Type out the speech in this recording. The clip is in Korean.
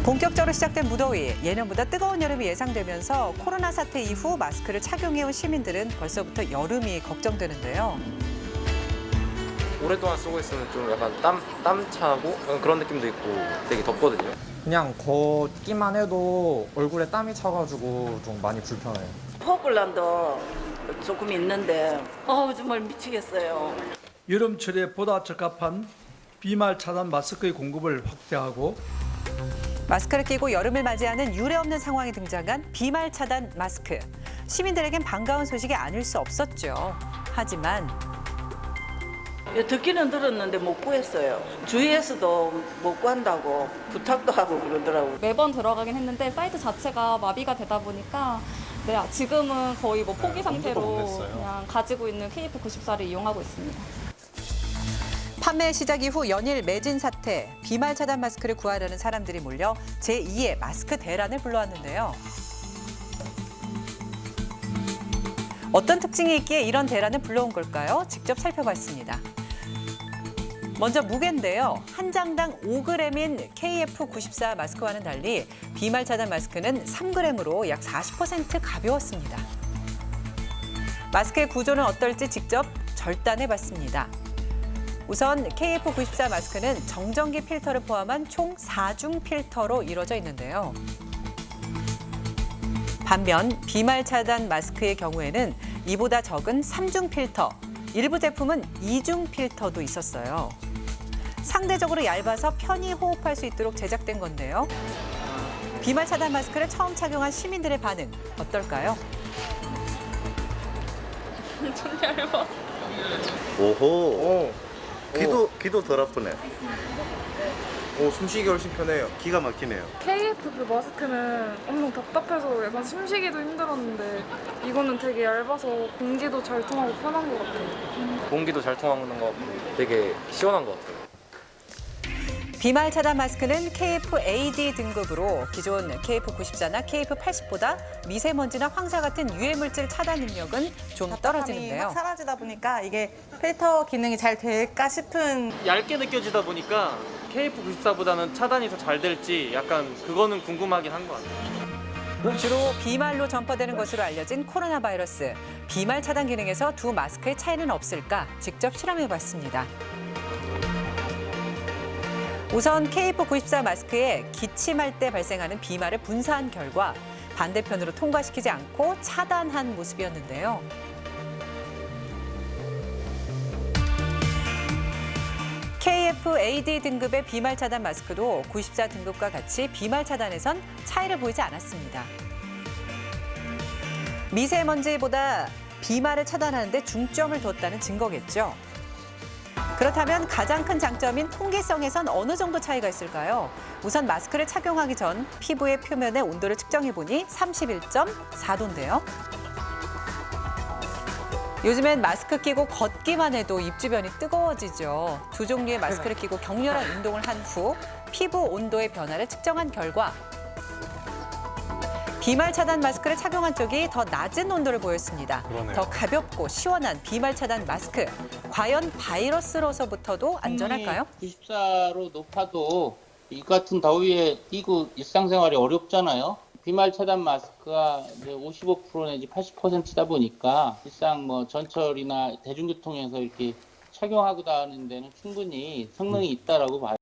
본격적으로 시작된 무더위, 예년보다 뜨거운 여름이 예상되면서 코로나 사태 이후 마스크를 착용해온 시민들은 벌써부터 여름이 걱정되는데요. 오랫동안 쓰고 있으면 좀 약간 땀 차고 그런 느낌도 있고 되게 덥거든요. 그냥 걷기만 해도 얼굴에 땀이 차가지고 좀 많이 불편해요. 호흡곤란도 조금 있는데 정말 미치겠어요. 여름철에 보다 적합한 비말 차단 마스크의 공급을 확대하고 마스크를 끼고 여름을 맞이하는 유례없는 상황이 등장한 비말 차단 마스크. 시민들에겐 반가운 소식이 아닐 수 없었죠. 하지만 듣기는 들었는데 못 구했어요. 주위에서도 못 구한다고 부탁도 하고 그러더라고요. 매번 들어가긴 했는데 사이트 자체가 마비가 되다 보니까 지금은 거의 포기 상태로 그냥 가지고 있는 KF94를 이용하고 있습니다. 판매 시작 이후 연일 매진 사태, 비말 차단 마스크를 구하려는 사람들이 몰려 제2의 마스크 대란을 불러왔는데요. 어떤 특징이 있기에 이런 대란을 불러온 걸까요? 직접 살펴봤습니다. 먼저 무게인데요. 한 장당 5g인 KF94 마스크와는 달리 비말 차단 마스크는 3g으로 약 40% 가벼웠습니다. 마스크의 구조는 어떨지 직접 절단해봤습니다. 우선 KF94 마스크는 정전기 필터를 포함한 총 4중 필터로 이루어져 있는데요. 반면 비말 차단 마스크의 경우에는 이보다 적은 3중 필터, 일부 제품은 2중 필터도 있었어요. 상대적으로 얇아서 편히 호흡할 수 있도록 제작된 건데요. 비말 차단 마스크를 처음 착용한 시민들의 반응 어떨까요? 좀 얇아. 오호. 귀도 덜 아프네. 숨쉬기 훨씬 편해요. 기가 막히네요. KF 그 마스크는 엄청 답답해서 약간 숨쉬기도 힘들었는데 이거는 되게 얇아서 공기도 잘 통하고 편한 것 같아요. 공기도 잘 통하는 것 같고 되게 시원한 것 같아요. 비말 차단 마스크는 KF-AD 등급으로 기존 KF94나 KF80보다 미세먼지나 황사 같은 유해 물질 차단 능력은 좀 떨어지는데요. 확 사라지다 보니까 이게 필터 기능이 잘 될까 싶은 얇게 느껴지다 보니까 KF94보다는 차단이 더 잘 될지 약간 그거는 궁금하긴 한 것 같아요. 주로 비말로 전파되는 것으로 알려진 코로나 바이러스. 비말 차단 기능에서 두 마스크의 차이는 없을까 직접 실험해봤습니다. 우선 KF94 마스크에 기침할 때 발생하는 비말을 분사한 결과 반대편으로 통과시키지 않고 차단한 모습이었는데요. KF-AD 등급의 비말 차단 마스크도 94 등급과 같이 비말 차단에선 차이를 보이지 않았습니다. 미세먼지보다 비말을 차단하는 데 중점을 뒀다는 증거겠죠. 그렇다면 가장 큰 장점인 통기성에선 어느 정도 차이가 있을까요? 우선 마스크를 착용하기 전 피부의 표면의 온도를 측정해보니 31.4도인데요. 요즘엔 마스크 끼고 걷기만 해도 입 주변이 뜨거워지죠. 두 종류의 마스크를 끼고 격렬한 운동을 한 후 피부 온도의 변화를 측정한 결과 비말 차단 마스크를 착용한 쪽이 더 낮은 온도를 보였습니다. 더 가볍고 시원한 비말 차단 마스크. 과연 바이러스로서부터도 안전할까요? 94로 높아도 이 같은 더위에 뛰고 일상생활이 어렵잖아요. 비말 차단 마스크가 이제 55% 내지 80%다 보니까 일상 전철이나 대중교통에서 이렇게 착용하고 다니는 데는 충분히 성능이 있다라고 봐요.